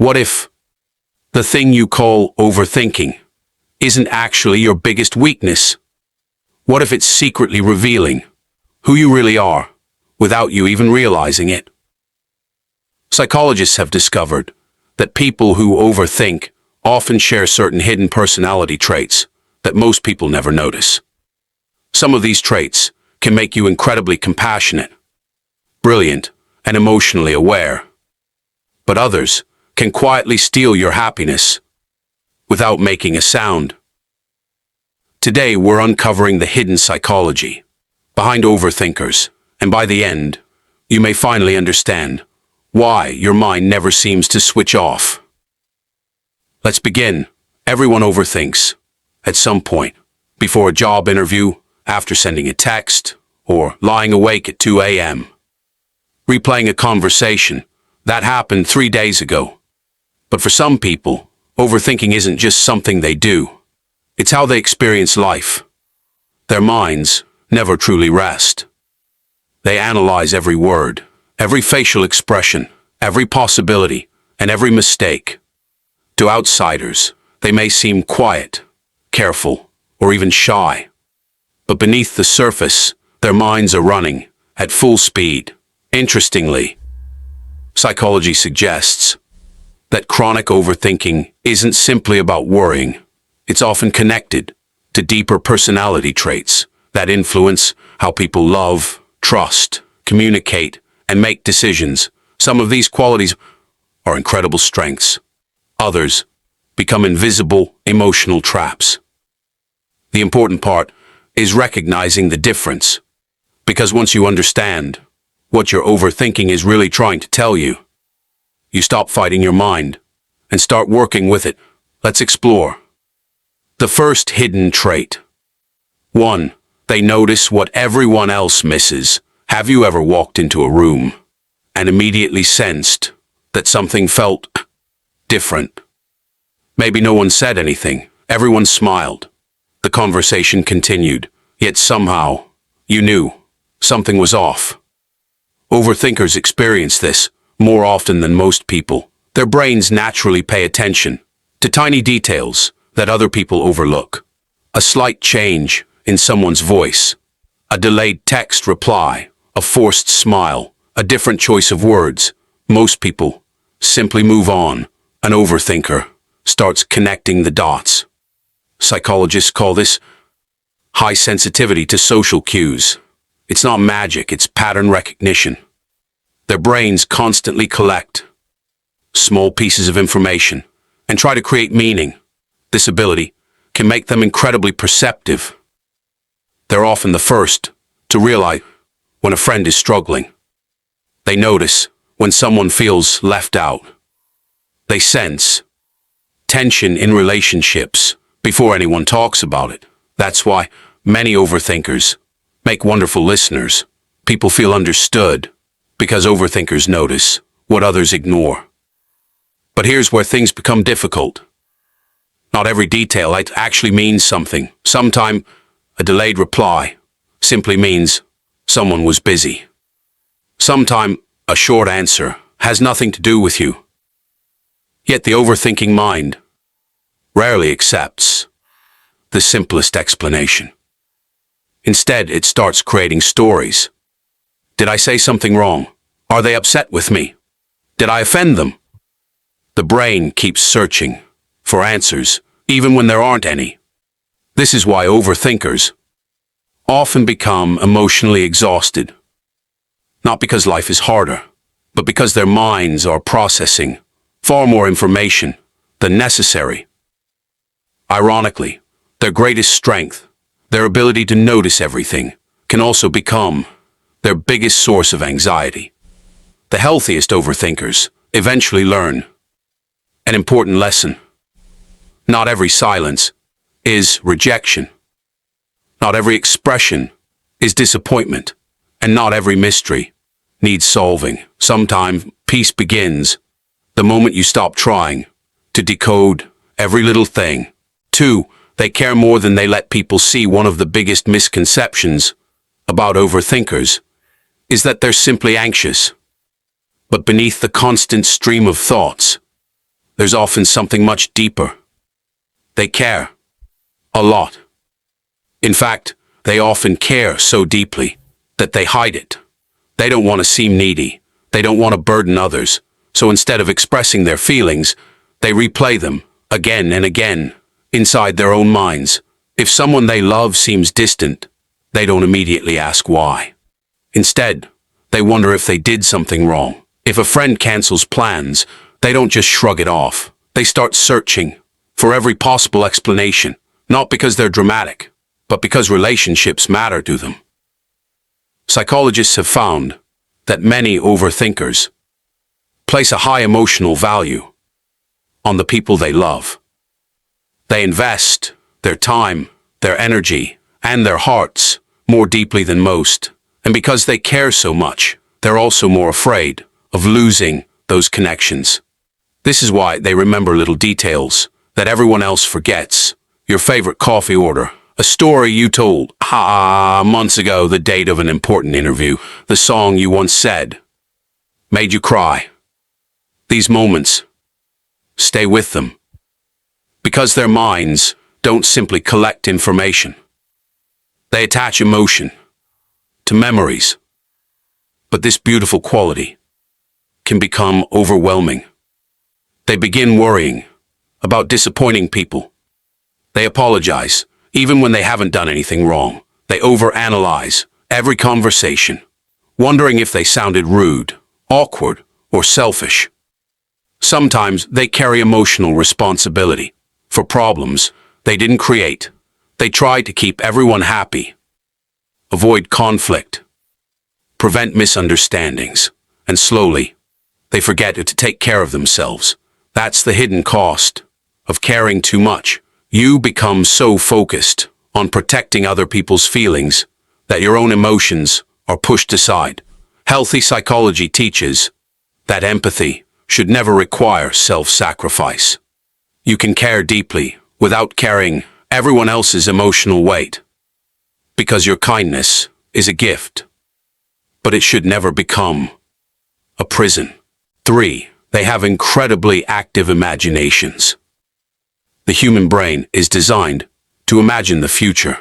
What if the thing you call overthinking isn't actually your biggest weakness? What if it's secretly revealing who you really are without you even realizing it? Psychologists have discovered that people who overthink often share certain hidden personality traits that most people never notice. Some of these traits can make you incredibly compassionate, brilliant, and emotionally aware, but others can quietly steal your happiness without making a sound. Today, we're uncovering the hidden psychology behind overthinkers, and by the end, you may finally understand why your mind never seems to switch off. Let's begin. Everyone overthinks at some point, before a job interview, after sending a text, or lying awake at 2 a.m. replaying a conversation that happened 3 days ago. But for some people, overthinking isn't just something they do. It's how they experience life. Their minds never truly rest. They analyze every word, every facial expression, every possibility, and every mistake. To outsiders, they may seem quiet, careful, or even shy. But beneath the surface, their minds are running at full speed. Interestingly, psychology suggests that chronic overthinking isn't simply about worrying. It's often connected to deeper personality traits that influence how people love, trust, communicate, and make decisions. Some of these qualities are incredible strengths. Others become invisible emotional traps. The important part is recognizing the difference, because once you understand what your overthinking is really trying to tell you, you stop fighting your mind and start working with it. Let's explore. The first hidden trait. 1. They notice what everyone else misses. Have you ever walked into a room and immediately sensed that something felt different? Maybe no one said anything. Everyone smiled. The conversation continued, yet somehow you knew something was off. Overthinkers experience this more often than most people. Their brains naturally pay attention to tiny details that other people overlook. A slight change in someone's voice, a delayed text reply, a forced smile, a different choice of words. Most people simply move on. An overthinker starts connecting the dots. Psychologists call this high sensitivity to social cues. It's not magic, it's pattern recognition. Their brains constantly collect small pieces of information and try to create meaning. This ability can make them incredibly perceptive. They're often the first to realize when a friend is struggling. They notice when someone feels left out. They sense tension in relationships before anyone talks about it. That's why many overthinkers make wonderful listeners. People feel understood because overthinkers notice what others ignore. But here's where things become difficult. Not every detail actually means something. Sometimes a delayed reply simply means someone was busy. Sometimes a short answer has nothing to do with you. Yet the overthinking mind rarely accepts the simplest explanation. Instead, it starts creating stories. Did I say something wrong? Are they upset with me? Did I offend them? The brain keeps searching for answers, even when there aren't any. This is why overthinkers often become emotionally exhausted. Not because life is harder, but because their minds are processing far more information than necessary. Ironically, their greatest strength, their ability to notice everything, can also become their biggest source of anxiety. The healthiest overthinkers eventually learn an important lesson. Not every silence is rejection. Not every expression is disappointment. And not every mystery needs solving. Sometimes peace begins the moment you stop trying to decode every little thing. 2, they care more than they let people see. One of the biggest misconceptions about overthinkers is that they're simply anxious. But beneath the constant stream of thoughts, there's often something much deeper. They care. A lot. In fact, they often care so deeply that they hide it. They don't want to seem needy. They don't want to burden others. So instead of expressing their feelings, they replay them again and again inside their own minds. If someone they love seems distant, they don't immediately ask why. Instead, they wonder if they did something wrong. If a friend cancels plans, they don't just shrug it off. They start searching for every possible explanation, not because they're dramatic, but because relationships matter to them. Psychologists have found that many overthinkers place a high emotional value on the people they love. They invest their time, their energy, and their hearts more deeply than most. And because they care so much, they're also more afraid of losing those connections. This is why they remember little details that everyone else forgets. Your favorite coffee order, a story you told months ago, the date of an important interview, the song you once said made you cry. These moments stay with them because their minds don't simply collect information. They attach emotion to memories. But this beautiful quality can become overwhelming. They begin worrying about disappointing people. They apologize, even when they haven't done anything wrong. They overanalyze every conversation, wondering if they sounded rude, awkward, or selfish. Sometimes they carry emotional responsibility for problems they didn't create. They try to keep everyone happy, avoid conflict, prevent misunderstandings, and slowly, they forget to take care of themselves. That's the hidden cost of caring too much. You become so focused on protecting other people's feelings that your own emotions are pushed aside. Healthy psychology teaches that empathy should never require self-sacrifice. You can care deeply without carrying everyone else's emotional weight, because your kindness is a gift, but it should never become a prison. 3. They have incredibly active imaginations. The human brain is designed to imagine the future.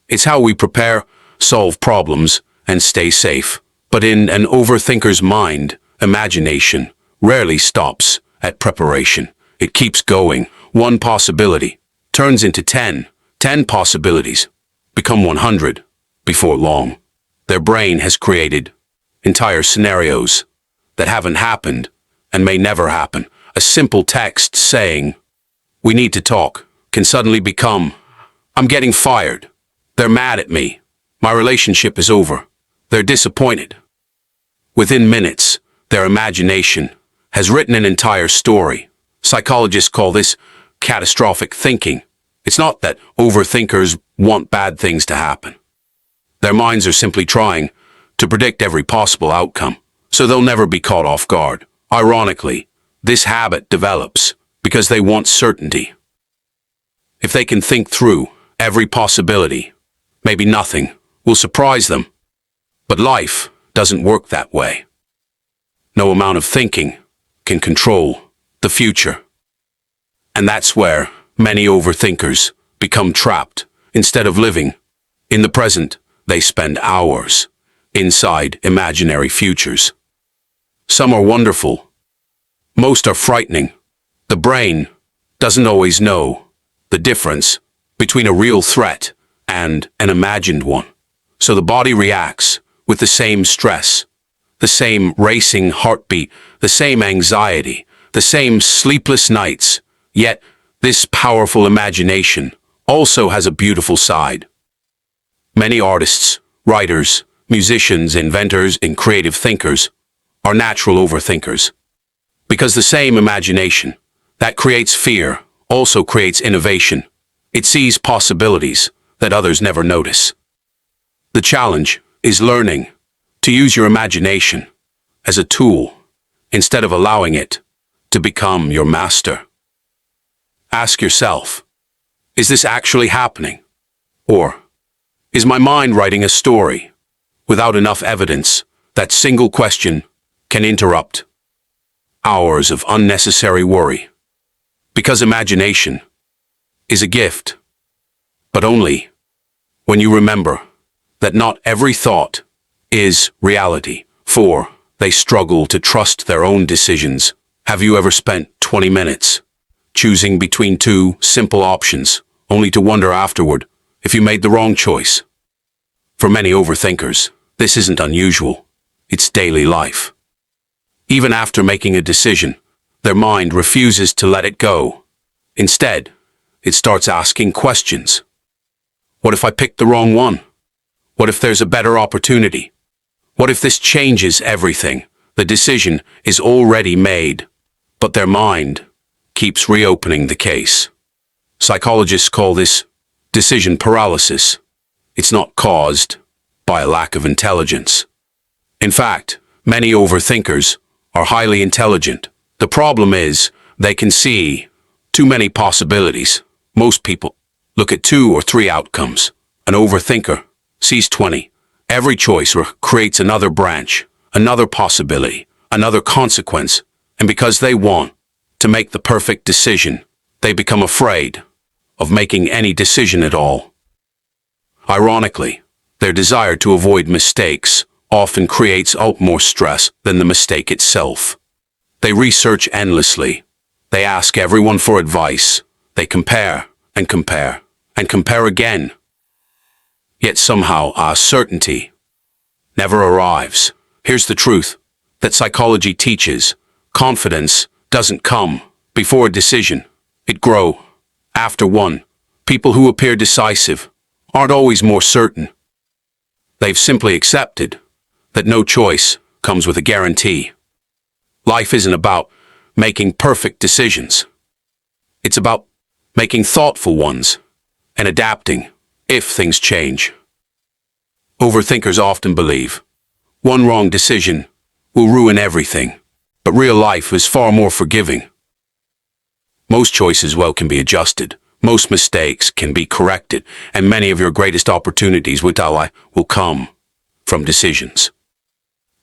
It's how we prepare, solve problems, and stay safe. But in an overthinker's mind, imagination rarely stops at preparation. It keeps going. One possibility turns into 10. 10 possibilities become 100 before long. Their brain has created entire scenarios that haven't happened and may never happen. A simple text saying, "We need to talk," can suddenly become, "I'm getting fired. They're mad at me. My relationship is over. They're disappointed." Within minutes, their imagination has written an entire story. Psychologists call this catastrophic thinking. It's not that overthinkers want bad things to happen. Their minds are simply trying to predict every possible outcome, so they'll never be caught off guard. Ironically, this habit develops because they want certainty. If they can think through every possibility, maybe nothing will surprise them. But life doesn't work that way. No amount of thinking can control the future. And that's where many overthinkers become trapped. Instead of living in the present, they spend hours inside imaginary futures. Some are wonderful. Most are frightening. The brain doesn't always know the difference between a real threat and an imagined one. So the body reacts with the same stress, the same racing heartbeat, the same anxiety, the same sleepless nights. Yet this powerful imagination also has a beautiful side. Many artists, writers, musicians, inventors, and creative thinkers are natural overthinkers. Because the same imagination that creates fear also creates innovation. It sees possibilities that others never notice. The challenge is learning to use your imagination as a tool instead of allowing it to become your master. Ask yourself, is this actually happening? Or is my mind writing a story without enough evidence? That single question can interrupt hours of unnecessary worry. Because imagination is a gift, but only when you remember that not every thought is reality. 4. They struggle to trust their own decisions. Have you ever spent 20 minutes choosing between two simple options, only to wonder afterward if you made the wrong choice? For many overthinkers, this isn't unusual. It's daily life. Even after making a decision, their mind refuses to let it go. Instead, it starts asking questions. What if I picked the wrong one? What if there's a better opportunity? What if this changes everything? The decision is already made, but their mind keeps reopening the case. Psychologists call this decision paralysis. It's not caused by a lack of intelligence. In fact, many overthinkers are highly intelligent. The problem is they can see too many possibilities. Most people look at 2 or 3 outcomes. An overthinker sees 20. Every choice creates another branch, another possibility, another consequence, and because they want to make the perfect decision, they become afraid of making any decision at all. Ironically, their desire to avoid mistakes often creates more stress than the mistake itself. They research endlessly. They ask everyone for advice. They compare and compare and compare again. Yet somehow our certainty never arrives. Here's the truth that psychology teaches. Confidence doesn't come before a decision. It grows after one. People who appear decisive aren't always more certain. They've simply accepted that no choice comes with a guarantee. Life isn't about making perfect decisions. It's about making thoughtful ones and adapting if things change. Overthinkers often believe one wrong decision will ruin everything, but real life is far more forgiving. Most choices, can be adjusted. Most mistakes can be corrected, and many of your greatest opportunities will come from decisions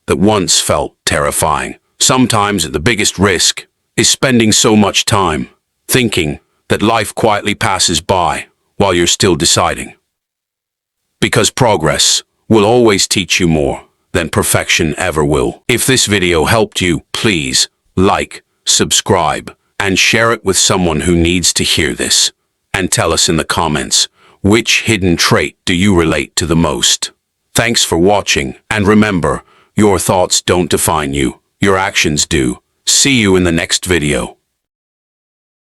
that once felt terrifying. Sometimes the biggest risk is spending so much time thinking that life quietly passes by while you're still deciding. Because progress will always teach you more than perfection ever will. If this video helped you, please like, subscribe, and share it with someone who needs to hear this. And tell us in the comments, which hidden trait do you relate to the most? Thanks for watching, and remember, your thoughts don't define you, your actions do. See you in the next video.